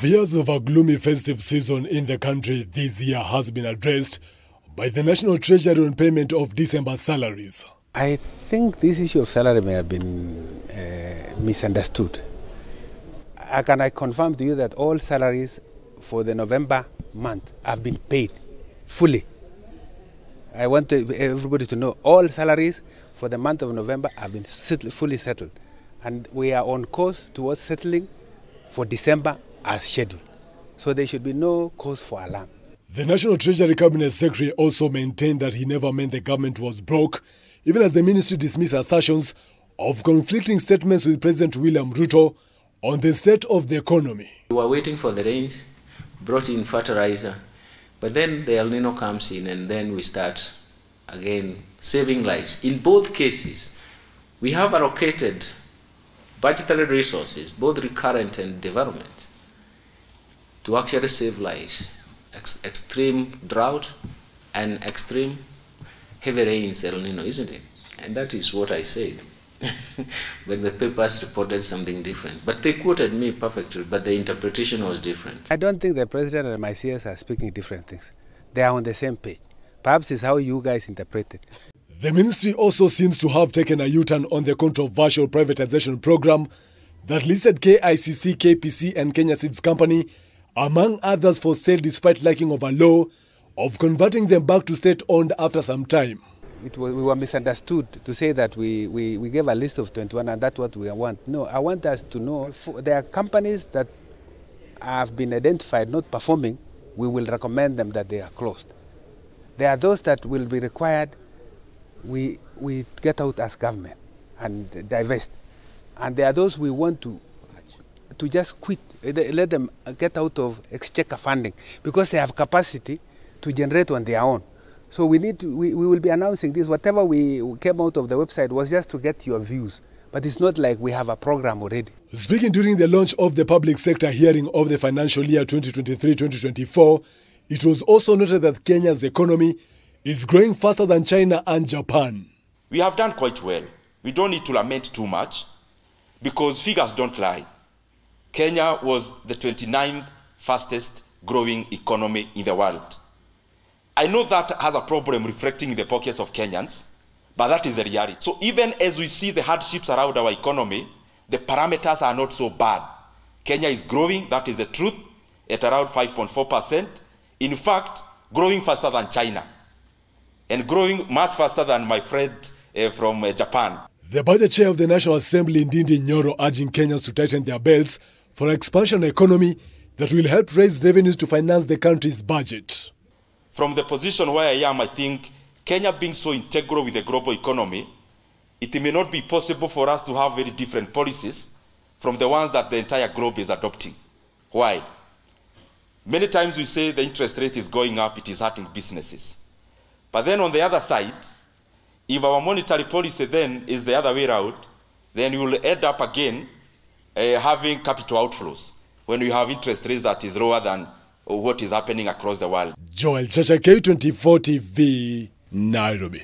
Fears of a gloomy festive season in the country this year has been addressed by the National Treasury on payment of December salaries. I think this issue of salary may have been misunderstood. Can I confirm to you that all salaries for the November month have been paid fully? I want everybody to know all salaries for the month of November have been fully settled. And we are on course towards settling for December as scheduled. So there should be no cause for alarm. The National Treasury Cabinet Secretary also maintained that he never meant the government was broke, even as the ministry dismissed assertions of conflicting statements with President William Ruto on the state of the economy. We were waiting for the rains, brought in fertilizer, but then the El Nino comes in and then we start again saving lives. In both cases, we have allocated budgetary resources, both recurrent and development, to actually save lives. Extreme drought and extreme heavy rains, El Nino, isn't it? And that is what I said. But the papers reported something different. But they quoted me perfectly, but the interpretation was different. I don't think the president and my CS are speaking different things. They are on the same page. Perhaps it's how you guys interpret it. The ministry also seems to have taken a U-turn on the controversial privatization program that listed KICC, KPC and Kenya Seeds Company among others for sale despite lacking of a law of converting them back to state-owned after some time. We were misunderstood to say that we gave a list of 21 and that's what we want. No, I want us to know there are companies that have been identified not performing, we will recommend them that they are closed. There are those that will be required, we get out as government and divest. And there are those we want to just quit, let them get out of exchequer funding because they have capacity to generate on their own. So we will be announcing this. Whatever we came out of the website was just to get your views. But it's not like we have a program already. Speaking during the launch of the public sector hearing of the financial year 2023-2024, it was also noted that Kenya's economy is growing faster than China and Japan. We have done quite well. We don't need to lament too much because figures don't lie. Kenya was the 29th fastest growing economy in the world. I know that has a problem reflecting in the pockets of Kenyans, but that is the reality. So even as we see the hardships around our economy, the parameters are not so bad. Kenya is growing, that is the truth, at around 5.4%. In fact, growing faster than China and growing much faster than my friend from Japan. The budget chair of the National Assembly, Ndindi Nyoro, urging Kenyans to tighten their belts for an expansion economy that will help raise revenues to finance the country's budget. From the position where I am, I think Kenya being so integral with the global economy, it may not be possible for us to have very different policies from the ones that the entire globe is adopting. Why? Many times we say the interest rate is going up, it is hurting businesses. But then on the other side, if our monetary policy then is the other way around, then we will end up again having capital outflows when we have interest rates that is lower than what is happening across the world. Joel Chacha, K24 TV, Nairobi.